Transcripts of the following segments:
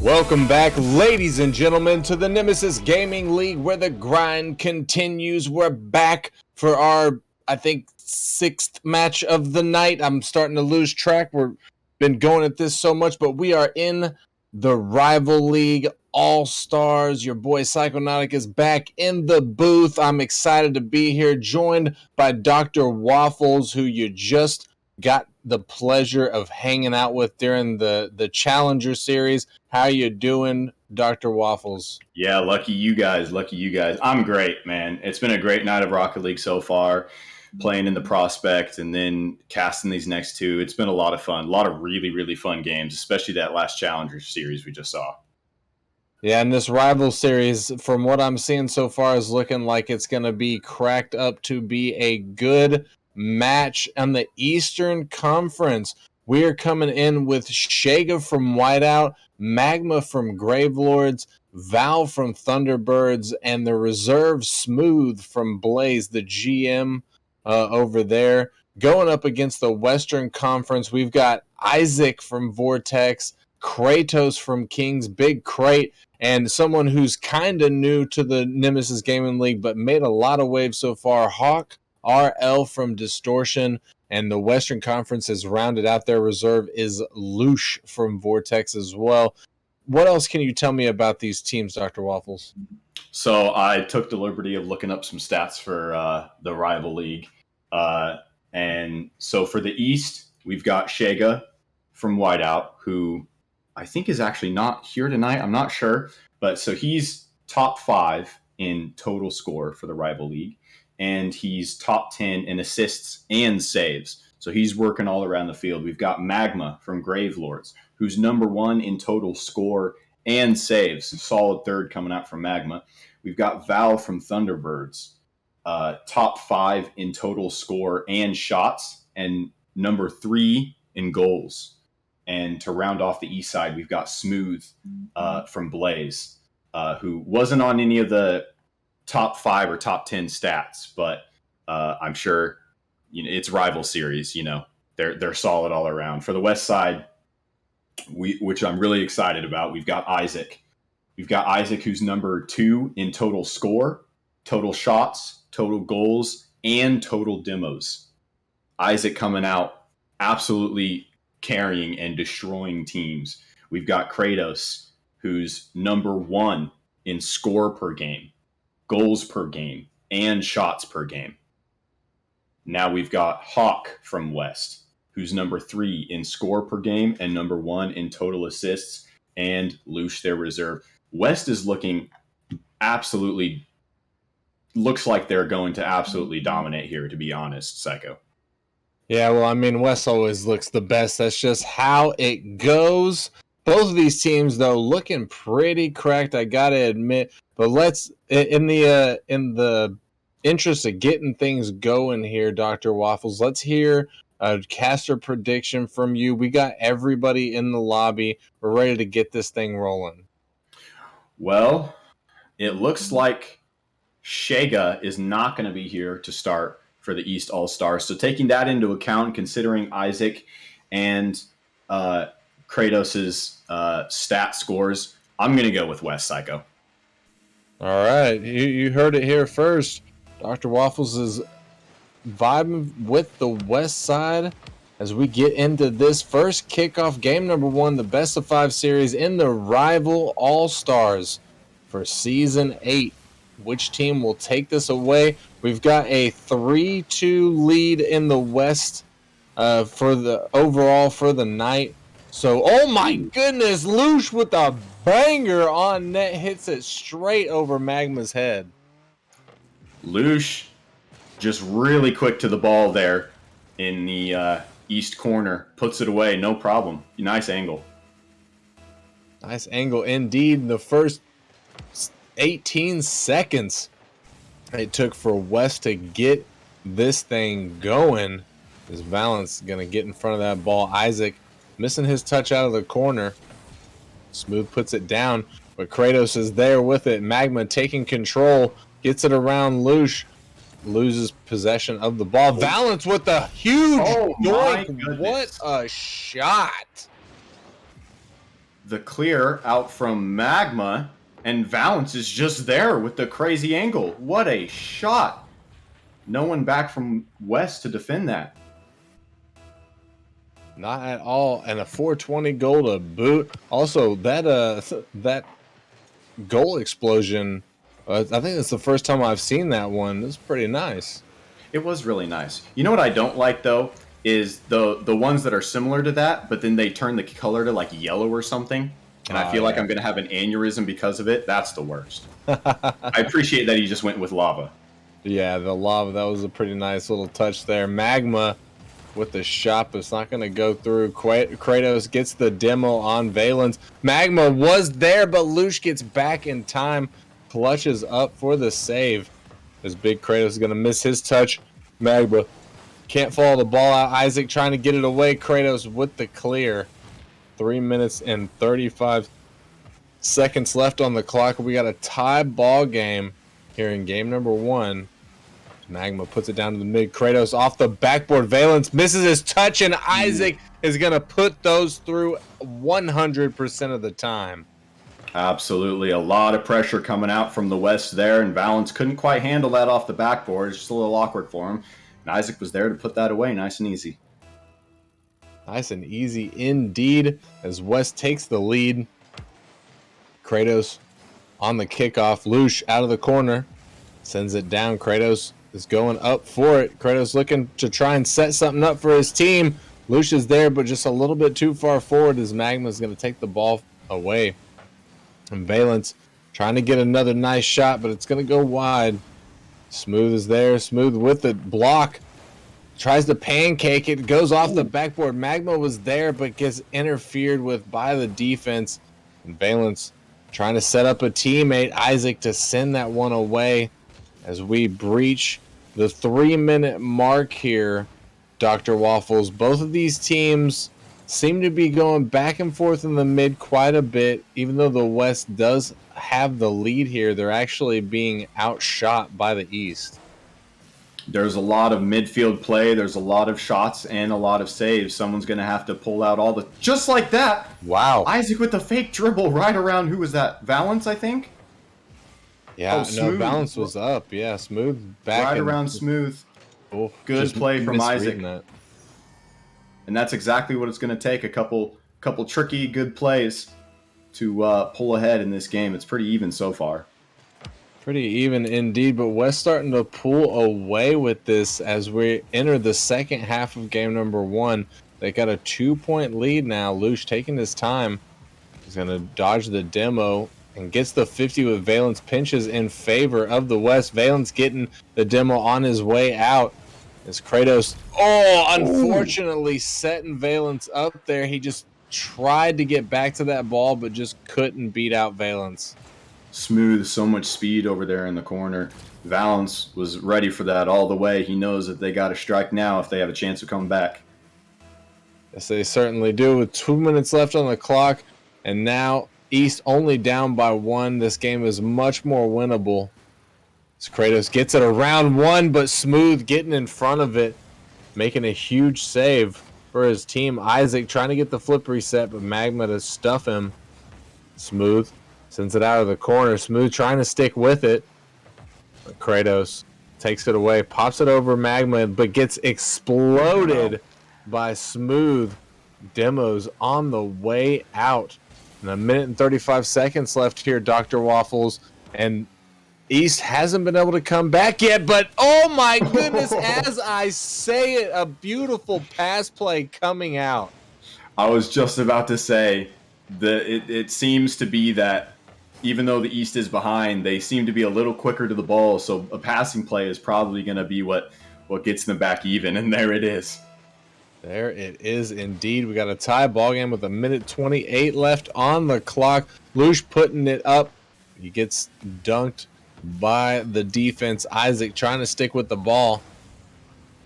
Welcome back, ladies and gentlemen, to the Nemesis Gaming League, where the grind continues. We're back for our, I think, 6th match of the night. I'm starting to lose track. We've been going at this so much, but we are in the Rival League All-Stars. Your boy Psychonautic is back in the booth. I'm excited to be here, joined by Dr. Waffles, who you just got the pleasure of hanging out with during the Challenger Series. How you doing, Dr. Waffles? Yeah, lucky you guys. I'm great, man. It's been a great night of Rocket League so far, playing in the Prospect and then casting these next two. It's been a lot of fun. A lot of really, really fun games, especially that last Challenger Series we just saw. Yeah, and this Rival Series, from what I'm seeing so far, is looking like it's going to be cracked up to be a good match on the Eastern Conference. We are coming in with Shega from Whiteout, Magma from Gravelords, Val from Thunderbirds, and the reserve Smooth from Blaze, the GM over there. Going up against the Western Conference, we've got Isaac from Vortex, Kratos from Kings, Big Crate, and someone who's kind of new to the Nemesis Gaming League but made a lot of waves so far, Hawk RL from Distortion. And the Western Conference has rounded out their reserve is Loosh from Vortex as well. What else can you tell me about these teams, Dr. Waffles? So I took the liberty of looking up some stats for the Rival League. And so for the East, we've got Shega from Whiteout, who I think is actually not here tonight. I'm not sure. But so he's top 5 in total score for the Rival League. And he's top 10 in assists and saves. So he's working all around the field. We've got Magma from Gravelords, who's number 1 in total score and saves. Solid third coming out from Magma. We've got Val from Thunderbirds, top 5 in total score and shots, and number 3 in goals. And to round off the east side, we've got Smooth from Blaze, who wasn't on any of the top 5 or top 10 stats, but I'm sure it's Rival Series. They're solid all around. For the West side, which I'm really excited about, we've got Isaac. We've got Isaac, who's number 2 in total score, total shots, total goals, and total demos. Isaac coming out absolutely carrying and destroying teams. We've got Kratos, who's number 1 in score per game, goals per game, and shots per game. Now we've got Hawk from West, who's number 3 in score per game and number 1 in total assists, and Loosh, their reserve. West is looks like they're going to absolutely dominate here, to be honest, Psycho. Yeah, well, I mean, West always looks the best. That's just how it goes. Both of these teams, though, looking pretty cracked, I gotta admit. But let's, in the interest of getting things going here, Dr. Waffles, let's hear a caster prediction from you. We got everybody in the lobby. We're ready to get this thing rolling. Well, it looks like Shega is not going to be here to start for the East All-Stars. So taking that into account, considering Isaac and Kratos' stat scores, I'm going to go with West, Psycho. All right. You heard it here first. Dr. Waffles is vibing with the West side as we get into this first kickoff game number 1, the best of 5 series in the Rival All-Stars for Season 8. Which team will take this away? We've got a 3-2 lead in the West for the overall for the night. So, oh my goodness, Loosh with a banger on net, hits it straight over Magma's head. Loosh just really quick to the ball there in the east corner, puts it away, no problem. Nice angle. Nice angle indeed. The first 18 seconds it took for West to get this thing going. Is Valence going to get in front of that ball? Isaac missing his touch out of the corner. Smooth puts it down, but Kratos is there with it. Magma taking control, gets it around Loosh, loses possession of the ball. Valence with a huge doink. What a shot. the clear out from Magma, and Valance is just there with the crazy angle. What a shot! No one back from West to defend that. Not at all, and a 420 goal to boot. Also, that goal explosion. I think it's the first time I've seen that one. It's pretty nice. It was really nice. You know what I don't like though is the ones that are similar to that, but then they turn the color to like yellow or something, and I feel like I'm going to have an aneurysm because of it. That's the worst. I appreciate that he just went with lava. Yeah, the lava, that was a pretty nice little touch there. Magma with the shot, but it's not going to go through. Kratos gets the demo on Valence. Magma was there, but Lush gets back in time, clutches up for the save. As big Kratos is going to miss his touch. Magma can't follow the ball out. Isaac trying to get it away. Kratos with the clear. 3 minutes and 35 seconds left on the clock. We got a tie ball game here in game number 1. Magma puts it down to the mid. Kratos off the backboard. Valence misses his touch, and Isaac is going to put those through 100% of the time. Absolutely. A lot of pressure coming out from the West there, and Valance couldn't quite handle that off the backboard. It's just a little awkward for him. And Isaac was there to put that away nice and easy. Nice and easy indeed as West takes the lead. Kratos on the kickoff. Lush out of the corner. Sends it down. Kratos is going up for it. Kratos looking to try and set something up for his team. Lush is there, but just a little bit too far forward as Magma is going to take the ball away. And Valence trying to get another nice shot, but it's going to go wide. Smooth is there. Smooth with the block. Tries to pancake it. Goes off the backboard. Magma was there, but gets interfered with by the defense. And Valence trying to set up a teammate, Isaac, to send that one away as we breach the 3-minute mark here, Dr. Waffles. Both of these teams seem to be going back and forth in the mid quite a bit. Even though the West does have the lead here, they're actually being outshot by the East. There's a lot of midfield play. There's a lot of shots and a lot of saves. Someone's going to have to pull out all the... Just like that! Wow. Isaac with the fake dribble right around... Who was that? Valance, I think? Yeah, no, Valance was up. Yeah, Smooth back. Right around Smooth. Oh, good play from Isaac. That. And that's exactly what it's going to take. A couple tricky, good plays to pull ahead in this game. It's pretty even so far. Pretty even indeed, but West starting to pull away with this as we enter the second half of game number 1. They got a 2-point lead now. Lush taking his time. He's going to dodge the demo and gets the 50 with Valence. Pinches in favor of the West. Valence getting the demo on his way out. As Kratos, unfortunately setting Valence up there. He just tried to get back to that ball, but just couldn't beat out Valence. Smooth, so much speed over there in the corner. Valance was ready for that all the way. He knows that they got to strike now if they have a chance of coming back. Yes, they certainly do. With 2 minutes left on the clock, and now East only down by 1. This game is much more winnable. As Kratos gets it around 1, but Smooth getting in front of it, making a huge save for his team. Isaac trying to get the flip reset, but Magma to stuff him. Smooth sends it out of the corner. Smooth trying to stick with it. But Kratos takes it away, pops it over Magma, but gets exploded by Smooth. Demos on the way out. And 1 minute and 35 seconds left here, Dr. Waffles. And East hasn't been able to come back yet, but oh my goodness, as I say it, a beautiful pass play coming out. I was just about to say that it seems to be that even though the East is behind, they seem to be a little quicker to the ball, so a passing play is probably going to be what gets them back even, and there it is. There it is indeed. We got a tie ball game with 1 minute 28 left on the clock. Lush putting it up. He gets dunked by the defense. Isaac trying to stick with the ball.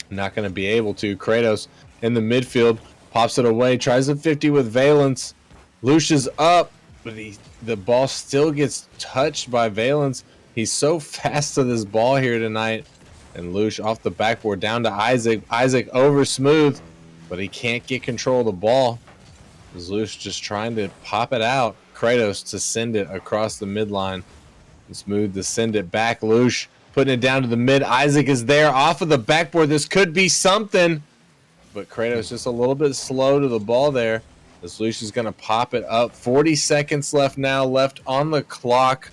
Not going to be able to. Kratos in the midfield. Pops it away. Tries a 50 with Valence. Lush is up, but the ball still gets touched by Valence. He's so fast to this ball here tonight. And Lush off the backboard down to Isaac. Isaac over Smooth, but he can't get control of the ball. Zeus just trying to pop it out. Kratos to send it across the midline. And Smooth to send it back. Lush putting it down to the mid. Isaac is there off of the backboard. This could be something. But Kratos just a little bit slow to the ball there. This Lush is going to pop it up. 40 seconds left on the clock.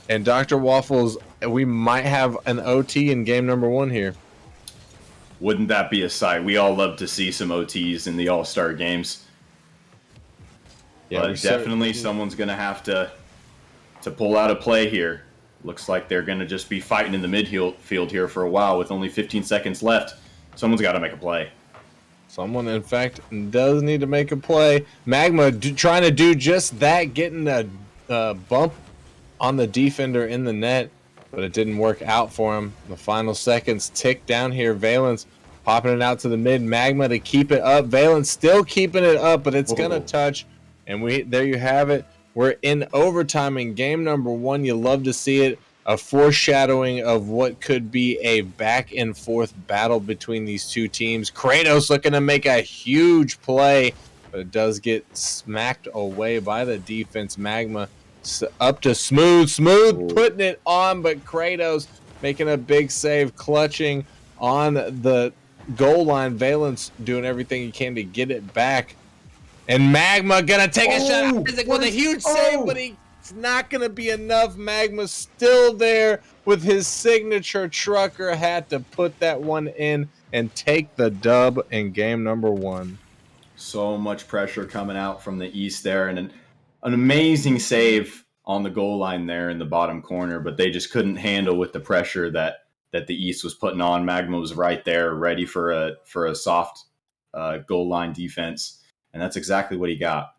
And Dr. Waffles, we might have an OT in game number 1 here. Wouldn't that be a sight? We all love to see some OTs in the All-Star games. Yeah, but definitely someone's going to have to pull out a play here. Looks like they're going to just be fighting in the midfield here for a while with only 15 seconds left. Someone's got to make a play. Someone, in fact, does need to make a play. Magma trying to do just that, getting a bump on the defender in the net, but it didn't work out for him. The final seconds tick down here. Valence popping it out to the mid. Magma to keep it up. Valence still keeping it up, but it's going to touch. And there you have it. We're in overtime in game number 1. You love to see it. A foreshadowing of what could be a back and forth battle between these two teams. Kratos looking to make a huge play, but it does get smacked away by the defense. Magma up to Smooth. Smooth putting it on, but Kratos making a big save, clutching on the goal line. Valence doing everything he can to get it back. And Magma gonna take a shot Isaac with a huge save, but it's not gonna be enough. Magma's still there with his signature trucker hat to put that one in and take the dub in game number 1. So much pressure coming out from the East there, and an amazing save on the goal line there in the bottom corner, but they just couldn't handle with the pressure that the East was putting on. Magma was right there, ready for a soft goal line defense. And that's exactly what he got.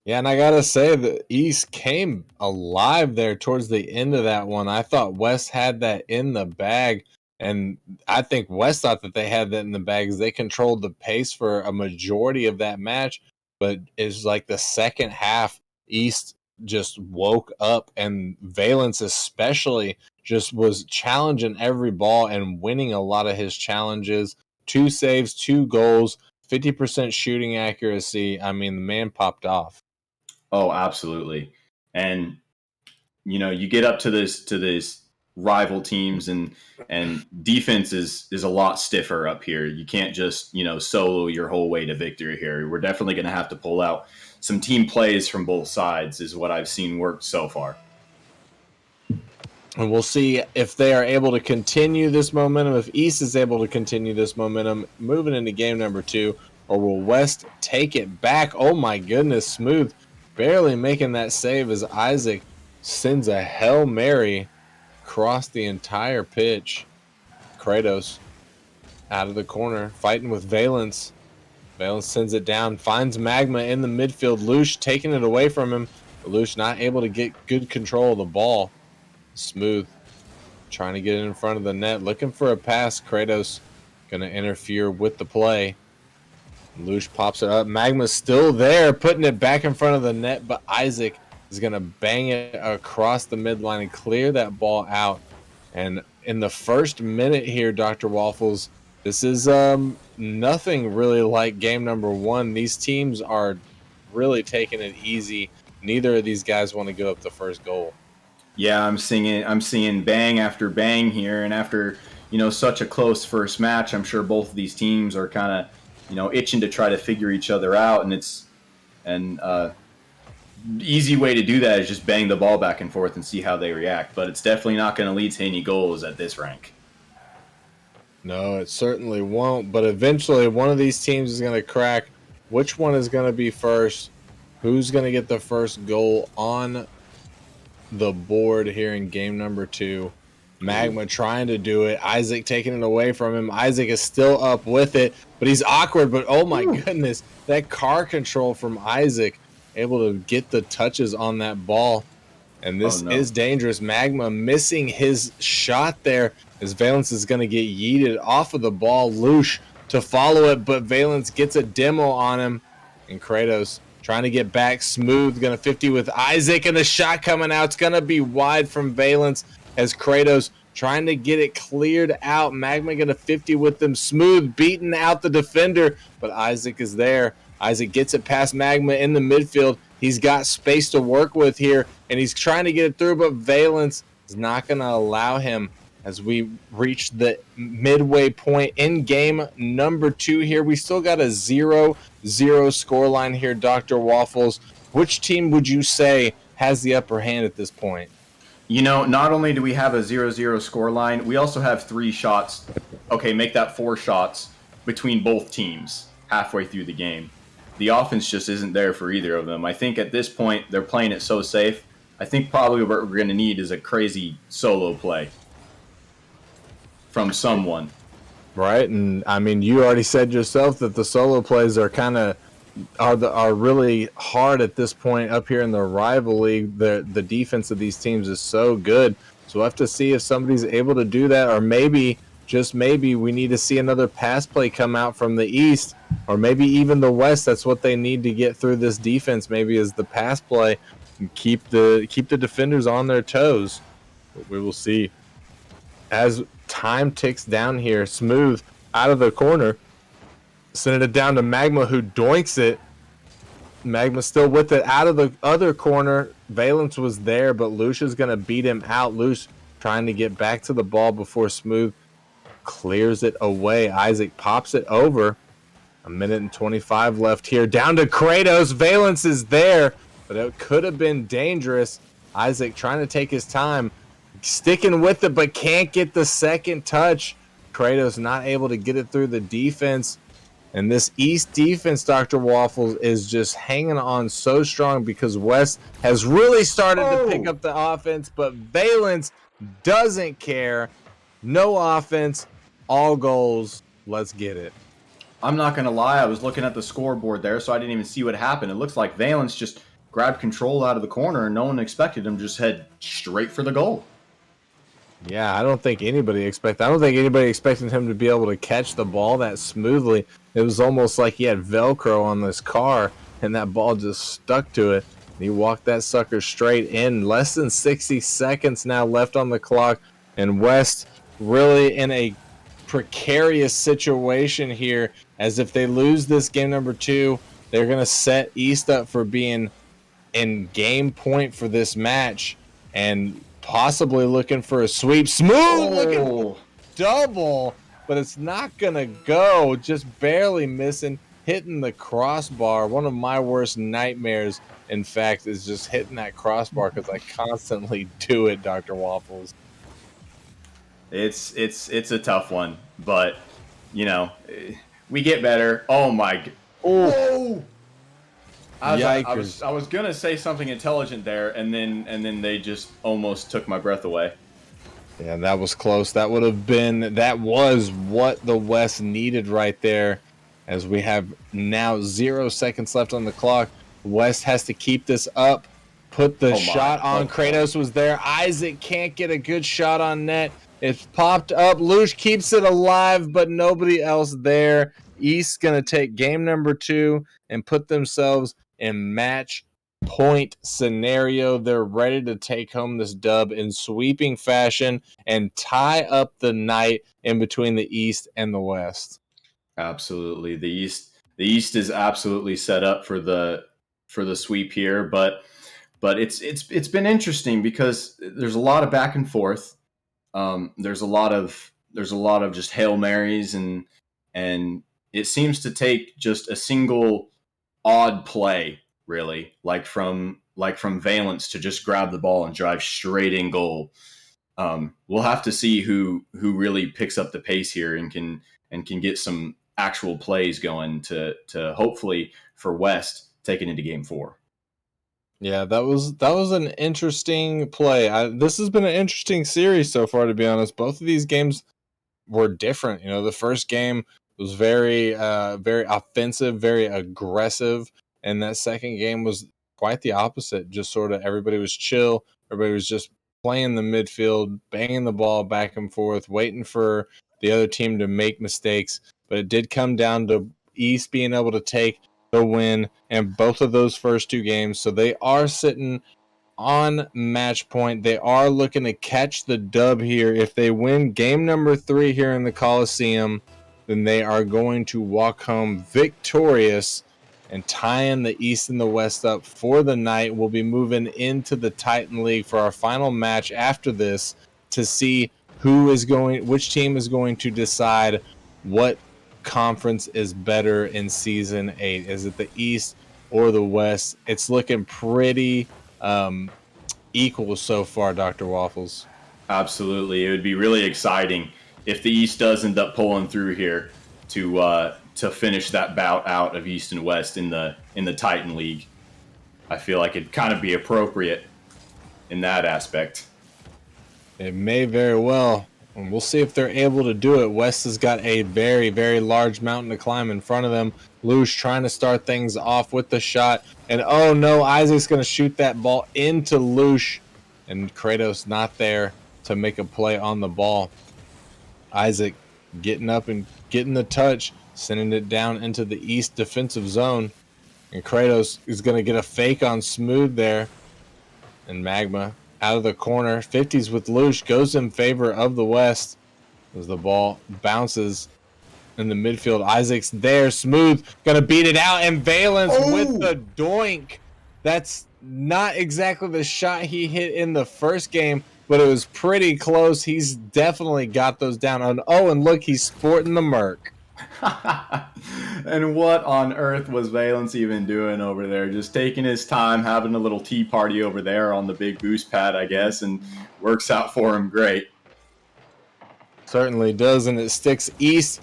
Yeah, and I got to say, the East came alive there towards the end of that one. I thought West had that in the bag, and I think West thought that they had that in the bag because they controlled the pace for a majority of that match. But it's like the second half, East just woke up, and Valence especially just was challenging every ball and winning a lot of his challenges. 2 saves, 2 goals. 50% shooting accuracy. I mean, the man popped off. Oh, absolutely. And you get up to this rival teams, and defense is a lot stiffer up here. You can't just solo your whole way to victory here. We're definitely going to have to pull out some team plays from both sides, is what I've seen work so far. And we'll see if they are able to continue this momentum, if East is able to continue this momentum moving into game number 2, or will West take it back? Oh my goodness, Smooth barely making that save as Isaac sends a Hail Mary across the entire pitch. Kratos out of the corner, fighting with Valence. Valence sends it down, finds Magma in the midfield. Lush taking it away from him. Lush not able to get good control of the ball. Smooth trying to get it in front of the net, looking for a pass. Kratos going to interfere with the play. Lush pops it up. Magma's still there, putting it back in front of the net, but Isaac is going to bang it across the midline and clear that ball out. And in the first minute here, Dr. Waffles, this is nothing really like game number 1. These teams are really taking it easy. Neither of these guys want to give up the first goal. Yeah, I'm seeing bang after bang here, and after such a close first match, I'm sure both of these teams are kind of itching to try to figure each other out, and easy way to do that is just bang the ball back and forth and see how they react. But it's definitely not going to lead to any goals at this rank. No, it certainly won't. But eventually, one of these teams is going to crack. Which one is going to be first? Who's going to get the first goal on the board here in game number 2? Magma trying to do it. Isaac taking it away from him. Isaac is still up with it, but he's awkward. But oh my goodness, that car control from Isaac, able to get the touches on that ball. And this is dangerous. Magma missing his shot there as Valence is going to get yeeted off of the ball. Lush to follow it, but Valence gets a demo on him. And Kratos trying to get back. Smooth going to 50 with Isaac, and the shot coming out. It's going to be wide from Valence as Kratos trying to get it cleared out. Magma going to 50 with them. Smooth beating out the defender, but Isaac is there. Isaac gets it past Magma in the midfield. He's got space to work with here, and he's trying to get it through, but Valence is not going to allow him as we reach the midway point in game number 2 here. We still got a 0-0 scoreline here, Dr. Waffles. Which team would you say has the upper hand at this point? You know, not only do we have a 0-0 scoreline, we also have 3 shots. Okay, make that 4 shots between both teams halfway through the game. The offense just isn't there for either of them. I think at this point, they're playing it so safe. I think probably what we're going to need is a crazy solo play from someone. Right, and I mean, you already said yourself that the solo plays are kind of are really hard at this point up here in the rival league. The defense of these teams is so good, so we'll have to see if somebody's able to do that, or maybe, just maybe, we need to see another pass play come out from the East, or maybe even the West. That's what they need to get through this defense. Maybe is the pass play and keep the defenders on their toes. But we will see as time ticks down here. Smooth out of the corner, sending it down to Magma, who doinks it. Magma still with it out of the other corner. Valence was there, but Lucia's going to beat him out. Lucia trying to get back to the ball before Smooth clears it away. Isaac pops it over. 1:25 left here. Down to Kratos. Valence is there, but it could have been dangerous. Isaac trying to take his time, sticking with it, but can't get the second touch. Kratos not able to get it through the defense. And this East defense, Dr. Waffles, is just hanging on so strong because West has really started to pick up the offense, but Valence doesn't care. No offense, all goals. Let's get it. I'm not going to lie. I was looking at the scoreboard there, so I didn't even see what happened. It looks like Valence just grabbed control out of the corner, and no one expected him, just head straight for the goal. Yeah, I don't think anybody expected him to be able to catch the ball that smoothly. It was almost like he had Velcro on this car, and that ball just stuck to it. He walked that sucker straight in. Less than 60 seconds now left on the clock, and West really in a precarious situation here, as if they lose this game number 2, they're going to set East up for being in game point for this match, and possibly looking for a sweep. Smooth looking for double, but it's not gonna go. Just barely missing, hitting the crossbar. One of my worst nightmares, in fact, is just hitting that crossbar because I constantly do it, Dr. Waffles. It's a tough one, but you know, we get better. Oh my! Oh! I was gonna say something intelligent there, and then they just almost took my breath away. Yeah, that was close. That was what the West needed right there, as we have now 0 seconds left on the clock. West has to keep this up. Put the shot on. Kratos was there. Isaac can't get a good shot on net. It's popped up. Lush keeps it alive, but nobody else there. East's going to take game number 2 and put themselves in match point scenario. They're ready to take home this dub in sweeping fashion and tie up the night in between the East and the West. Absolutely. The East is absolutely set up for the sweep here, but it's been interesting because there's a lot of back and forth. There's a lot of just Hail Marys, and it seems to take just a single odd play, really, like from Valence to just grab the ball and drive straight in goal. We'll have to see who really picks up the pace here and can get some actual plays going to hopefully for West take it into game 4. Yeah, that was an interesting play. This has been an interesting series so far, to be honest. Both of these games were different. You know, the first game was very offensive, very aggressive, and that second game was quite the opposite. Just sort of everybody was chill. Everybody was just playing the midfield, banging the ball back and forth, waiting for the other team to make mistakes. But it did come down to East being able to take the win in both of those first 2 games. So they are sitting on match point. They are looking to catch the dub here. If they win game number 3 here in the Coliseum, then they are going to walk home victorious and tying the East and the West up for the night. We'll be moving into the Titan League for our final match after this to see which team is going to decide what conference is better in season 8. Is it the East or the West? It's looking pretty equal so far, Dr. Waffles. Absolutely. It would be really exciting if the East does end up pulling through here to finish that bout out of East and West in the Titan League. I feel like it'd kind of be appropriate in that aspect. It may very well. And we'll see if they're able to do it. West has got a very, very large mountain to climb in front of them. Lush trying to start things off with the shot. And oh no, Isaac's going to shoot that ball into Lush. And Kratos not there to make a play on the ball. Isaac getting up and getting the touch, sending it down into the East defensive zone. And Kratos is going to get a fake on Smooth there. And Magma out of the corner. 50s with Lush goes in favor of the West as the ball bounces in the midfield. Isaac's there. Smooth going to beat it out. And Valence with the doink. That's not exactly the shot he hit in the first game, but it was pretty close. He's definitely got those down. And look, he's sporting the Merc. And what on earth was Valence even doing over there? Just taking his time, having a little tea party over there on the big boost pad, I guess, and works out for him great. Certainly does, and it sticks East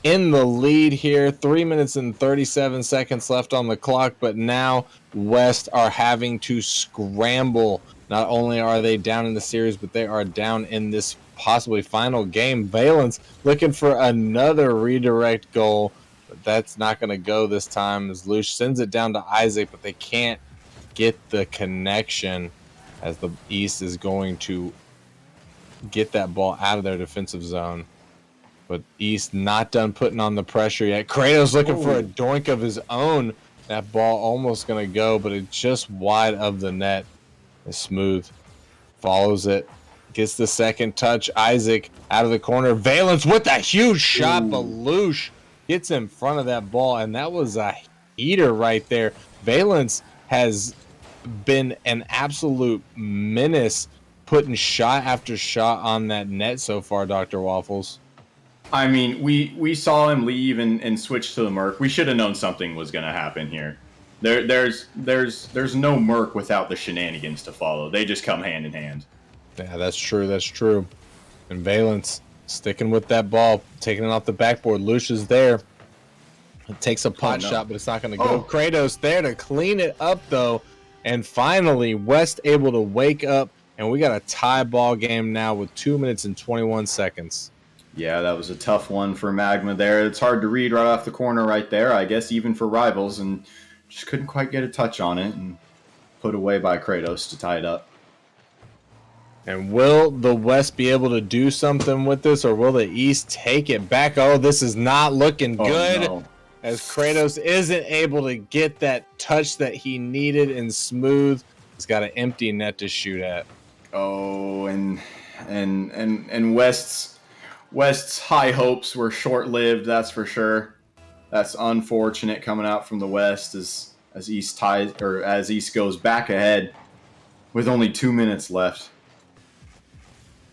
in the lead here. 3 minutes and 37 seconds left on the clock, but now West are having to scramble. Not only are they down in the series, but they are down in this possibly final game. Valence looking for another redirect goal, but that's not going to go this time as Lush sends it down to Isaac, but they can't get the connection as the East is going to get that ball out of their defensive zone. But East not done putting on the pressure yet. Kratos looking for a doink of his own. That ball almost going to go, but it's just wide of the net. It's Smooth. Follows it. Gets the second touch. Isaac out of the corner. Valence with a huge shot, but Lush gets in front of that ball, and that was a heater right there. Valence has been an absolute menace, putting shot after shot on that net so far, Dr. Waffles. I mean, we saw him leave and switch to the Merc. We should have known something was going to happen here. There's no Merc without the shenanigans to follow. They just come hand in hand. Yeah, that's true. That's true. And Valence sticking with that ball, taking it off the backboard. Lush is there. It takes a pot shot, but it's not going to go. Kratos there to clean it up, though. And finally, West able to wake up. And we got a tie ball game now with 2 minutes and 21 seconds. Yeah, that was a tough one for Magma there. It's hard to read right off the corner right there, I guess, even for rivals. And just couldn't quite get a touch on it. And put away by Kratos to tie it up. And will the West be able to do something with this, or will the East take it back? Oh, this is not looking good. No. As Kratos isn't able to get that touch that he needed in Smooth. He's got an empty net to shoot at. Oh, and West's high hopes were short-lived, that's for sure. That's unfortunate coming out from the West as East goes back ahead with only 2 minutes left.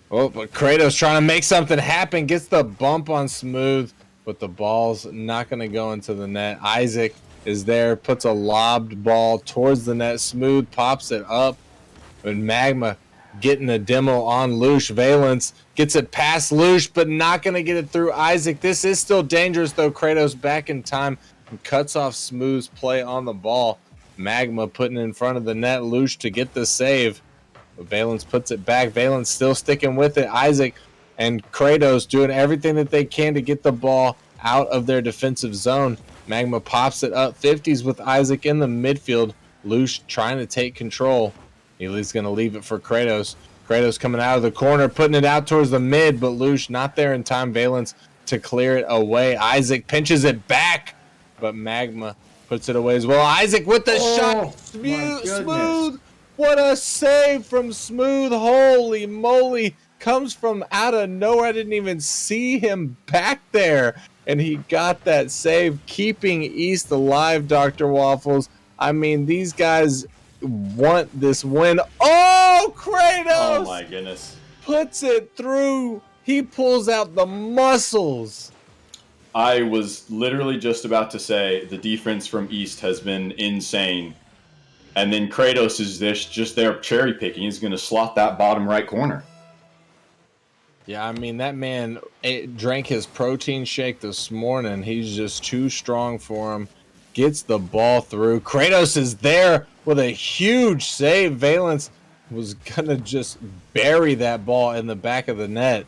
Oh, but Kratos trying to make something happen, gets the bump on Smooth, but the ball's not going to go into the net. Isaac is there, puts a lobbed ball towards the net. Smooth pops it up, but Magma getting a demo on Lush. Valence gets it past Lush, but not going to get it through Isaac. This is still dangerous, though. Kratos back in time and cuts off Smooth's play on the ball. Magma putting it in front of the net. Lush to get the save. But Valence puts it back. Valence still sticking with it. Isaac and Kratos doing everything that they can to get the ball out of their defensive zone. Magma pops it up. 50s with Isaac in the midfield. Lush trying to take control. He's going to leave it for Kratos. Kratos coming out of the corner, putting it out towards the mid, but Lush not there in time. Valence to clear it away. Isaac pinches it back, but Magma puts it away as well. Isaac with the shot. Smooth. What a save from Smooth. Holy moly. Comes from out of nowhere. I didn't even see him back there. and he got that save, keeping East alive, Dr. Waffles. I mean, these guys want this win. Oh, Oh Kratos my goodness. puts it through. He pulls out the muscles. I was literally just about to say the defense from East has been insane. And then Kratos is just there cherry picking. He's going to slot that bottom right corner. Yeah, I mean, that man drank his protein shake this morning. He's just too strong for him. Gets the ball through. Kratos is there with a huge save. Valence was going to just bury that ball in the back of the net.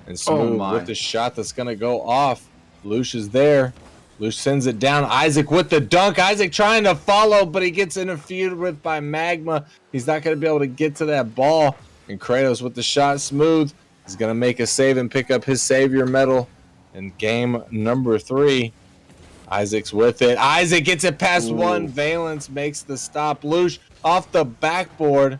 And Smooth with the shot that's going to go off. Lush is there. Lush sends it down. Isaac with the dunk. Isaac trying to follow, but he gets interfered with by Magma. He's not going to be able to get to that ball. And Kratos with the shot. Smooth is going to make a save and pick up his Savior medal in game number 3. Isaac's with it. Isaac gets it past one. Valence makes the stop. Lush off the backboard.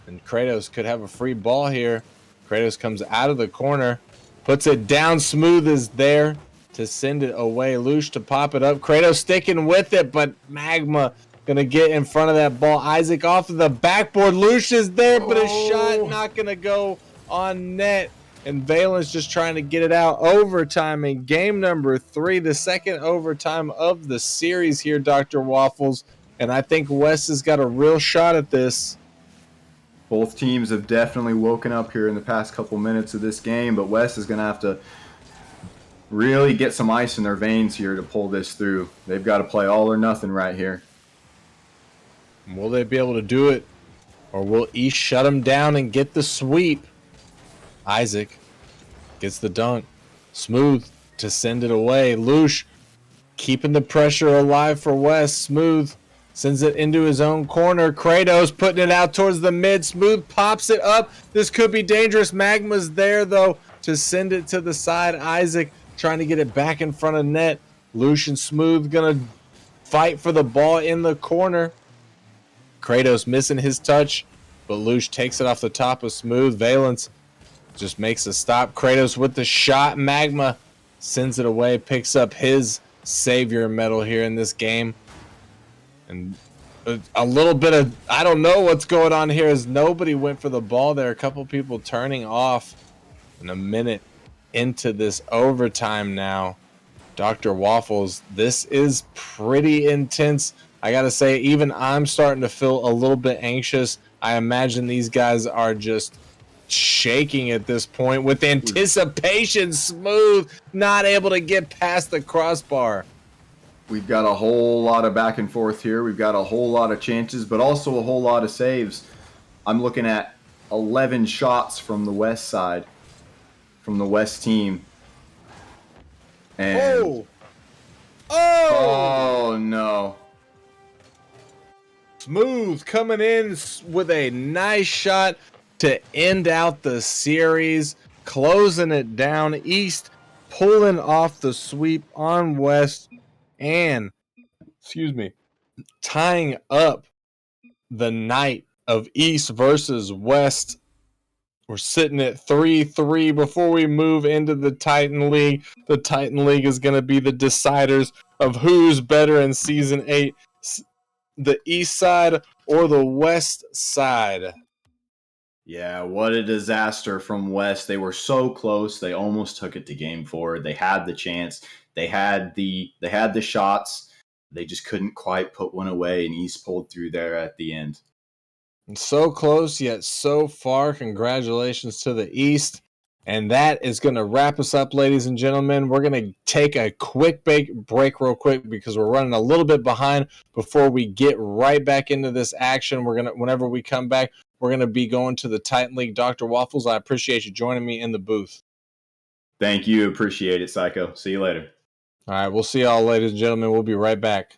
And Kratos could have a free ball here. Kratos comes out of the corner, puts it down. Smooth is there to send it away. Lush to pop it up. Kratos sticking with it, but Magma going to get in front of that ball. Isaac off of the backboard. Lush is there, but his shot not going to go on net. And Valence just trying to get it out. Overtime in game number 3, the second overtime of the series here, Dr. Waffles. And I think West has got a real shot at this. Both teams have definitely woken up here in the past couple minutes of this game, but West is going to have to really get some ice in their veins here to pull this through. They've got to play all or nothing right here. Will they be able to do it? Or will East shut them down and get the sweep? Isaac gets the dunk. Smooth to send it away. Lush keeping the pressure alive for West. Smooth sends it into his own corner. Kratos putting it out towards the mid. Smooth pops it up. This could be dangerous. Magma's there, though, to send it to the side. Isaac trying to get it back in front of net. Lush and Smooth going to fight for the ball in the corner. Kratos missing his touch, but Lush takes it off the top of Smooth. Valence just makes a stop. Kratos with the shot. Magma sends it away, picks up his Savior medal here in this game. And a little bit of, I don't know what's going on here, as nobody went for the ball there. A couple people turning off. And a minute into this overtime now. Dr. Waffles, this is pretty intense. I got to say, even I'm starting to feel a little bit anxious. I imagine these guys are just shaking at this point with anticipation. Smooth, not able to get past the crossbar. We've got a whole lot of back and forth here. We've got a whole lot of chances, but also a whole lot of saves. I'm looking at 11 shots from the West side, from the West team. And oh no. Smooth coming in with a nice shot to end out the series, closing it down. East pulling off the sweep on West and, tying up the night of East versus West. We're sitting at 3-3 before we move into the Titan League. The Titan League is going to be the deciders of who's better in Season 8, the East side or the West side. Yeah, what a disaster from West. They were so close. They almost took it to game 4. They had the chance. They had the shots. They just couldn't quite put one away, and East pulled through there at the end. And so close, yet so far. Congratulations to the East. And that is going to wrap us up, ladies and gentlemen. We're going to take a quick break real quick because we're running a little bit behind before we get right back into this action. Whenever we come back, we're going to be going to the Titan League. Dr. Waffles, I appreciate you joining me in the booth. Thank you. Appreciate it, Psycho. See you later. All right, we'll see y'all, ladies and gentlemen. We'll be right back.